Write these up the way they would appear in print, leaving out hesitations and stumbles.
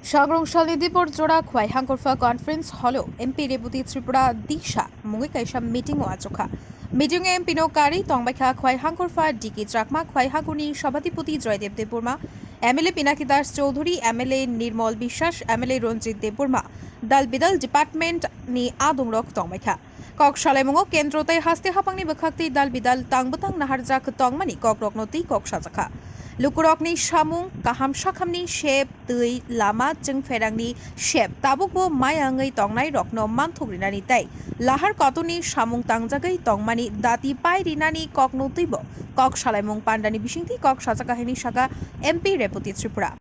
Shagrongshal Nidipur Jora Khwai Hangkorfa Conference Holo MP Rebuti Tripura Disha Mungi Kaisha meeting Wajoka Meeting MP No Kari Tongbakha Khwai Hangkorfa Diki Chakma Khwai Hanguni Shabhatipati Joydev Debburma MLA Pinaki Das Choudhury MLA Nirmal Bishwas MLA Ranjit Debburma Dal Bidal Department Ni Adungrok Tongbakha Kok Shalemungo Kendrotai Haste Hapangni Bakhakti Dal Bidal Tangbutang Naharjak Tongmani Kok Roknoti Kok Shajaka Lukurokni Shamung Kaham Shakamni Shep Tui Lama Jeng Ferangni Shep Tabukbo Mayangai Tongnai Rokno Mantugrinani Tai Lahar Kotuni Shamung Tangjagai Tongmani Dati Pai Rinani Kokno Tibo Kok Shalemung Pandani Bishinti Kok Shajakahini Shaka MP Reputi Tripura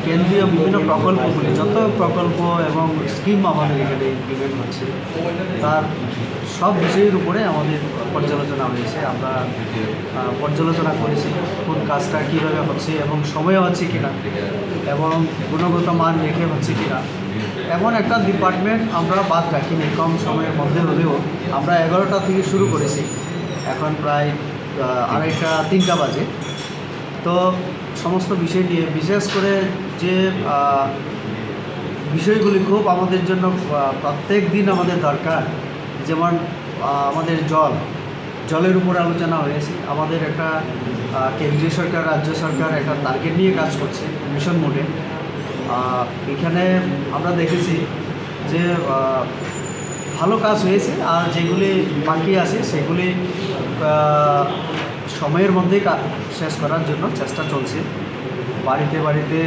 কেন্দ্রীয় বিভিন্ন প্রকল্পগুলি যত প্রকল্প এবং scheme আমাদের এখানে implement হচ্ছে তার সব বিষয়ের উপরে আমাদের পর্যালোচনা হয়েছে। আমরা পর্যালোচনা করেছি কোন কাজটা কীভাবে হচ্ছে এবং সময় হচ্ছে কিনা এবং গুণগত মান রেখে হচ্ছে কিনা। এমন একটা ডিপার্টমেন্ট আমরা বাদ রাখিনি, কম সময়ের মধ্যে হলেও আমরা 11টা থেকে শুরু করেছি, এখন প্রায় 2:30 3টা বাজে। তো সমস্ত বিষয় নিয়ে বিশেষ করে যে বিষয়গুলি খুব আমাদের জন্য প্রত্যেক দিন আমাদের দরকার, যেমন আমাদের জলের উপর আলোচনা হয়েছে। আমাদের একটা কেন্দ্রীয় সরকার রাজ্য সরকার একটা টার্গেট নিয়ে কাজ করছে মিশন মোডে। এখানে আমরা দেখেছি যে ভালো কাজ হয়েছে, আর যেগুলি বাকি আছে সেগুলি সময়ের মধ্যেই শেষ করার জন্য চেষ্টা চলছে। বাড়িতে বাড়িতে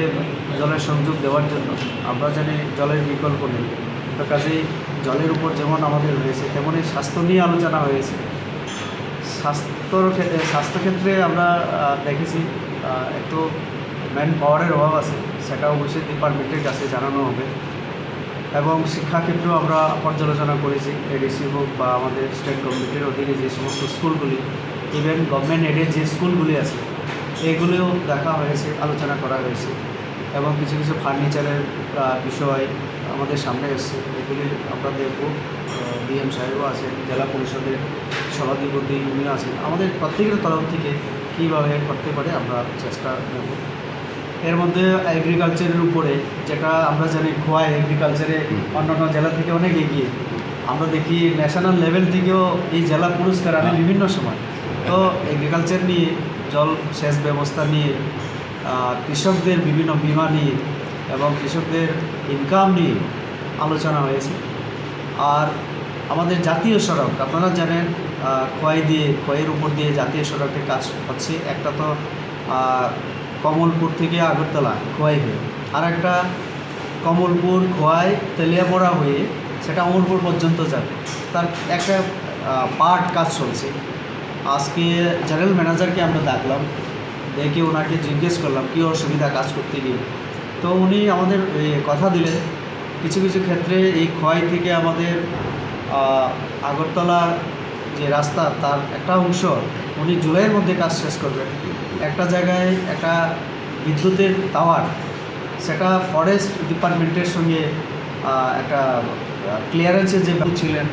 জলের সংযোগ দেওয়ার জন্য আমরা জানি জলের বিকল্প নেই, তো কাজেই জলের উপর যেমন আমাদের হয়েছে তেমনই স্বাস্থ্য নিয়ে আলোচনা হয়েছে। স্বাস্থ্যক্ষেত্রে আমরা দেখেছি একটু ম্যান পাওয়ারের অভাব আছে, সেটা অবশ্যই ডিপার্টমেন্টের কাছে জানানো হবে। এবং শিক্ষাক্ষেত্রেও আমরা পর্যালোচনা করেছি, এডিসি হোক বা আমাদের স্টেট গভর্নমেন্টের অধীনে যে সমস্ত স্কুলগুলি, ইভেন গভর্নমেন্ট এডেড যে স্কুলগুলি আছে এগুলিও দেখা হয়েছে, আলোচনা করা হয়েছে। এবং কিছু কিছু ফার্নিচারের বিষয় আমাদের সামনে এসছে, এগুলি আমরা দেখব। ডিএম সাহেবও আছেন, জেলা পরিষদের সভাধিপতি উনিও আছেন। আমাদের প্রত্যেকের তরফ থেকে কীভাবে করতে পারে আমরা চেষ্টা নেব। এর মধ্যে এগ্রিকালচারের উপরে, যেটা আমরা জানি খোয়াই এগ্রিকালচারে অন্যান্য জেলা থেকে অনেক এগিয়ে। আমরা দেখি ন্যাশনাল লেভেল থেকেও এই জেলা পুরস্কার আনে বিভিন্ন সময়। তো এগ্রিকালচার নিয়ে, জল সেচ ব্যবস্থা নিয়ে, কৃষকদের বিভিন্ন বীমা নিয়ে এবং কৃষকদের ইনকাম নিয়ে আলোচনা হয়েছে। আর আমাদের জাতীয় সড়ক, আপনারা জানেন খোয়াইয়ের উপর দিয়ে জাতীয় সড়কের কাজ হচ্ছে। একটা তো কমলপুর থেকে আগরতলা খোয়াই হয়ে, আর একটা কমলপুর খোয়াই তেলিয়াপড়া হয়ে সেটা অমরপুর পর্যন্ত যাবে, তার একটা পার্ট কাজ চলছে। আজকে জেনারেল ম্যানেজারকে আমরা ডাকলাম, দেখে ওনাকে জিজ্ঞেস করলাম কী অসুবিধা কাজ করতে গিয়ে। তো উনি আমাদের কথা দিলেন কিছু কিছু ক্ষেত্রে এই খোয়াই থেকে আমাদের আগরতলা যে রাস্তা তার একটা অংশ উনি জুলাইয়ের মধ্যে কাজ শেষ করবেন। একটা জায়গায় একটা বিদ্যুতের টাওয়ার, সেটা ফরেস্ট ডিপার্টমেন্টের সঙ্গে একটা ক্লিয়ারেন্সের যে ব্যাপার ছিলেন,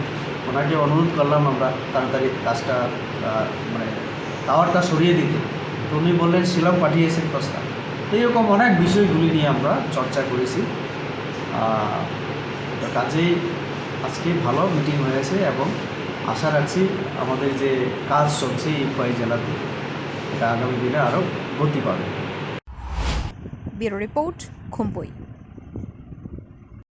ওনাকে অনুরোধ করলাম আমরা তাড়াতাড়ি কাজটা মানে টাওয়ারটা সরিয়ে দিতে। তো উনি বললেন শিলং পাঠিয়েছেন প্রস্তাব। তো এরকম অনেক বিষয়গুলি নিয়ে আমরা চর্চা করেছি। তো কাজেই আজকে ভালো মিটিং হয়েছে এবং আশা রাখছি আমাদের যে কাজ চলছে এই খোয়াই জেলাতে এটা আগামী দিনে আরও গতি পাবে। Bureau report খুমপুই।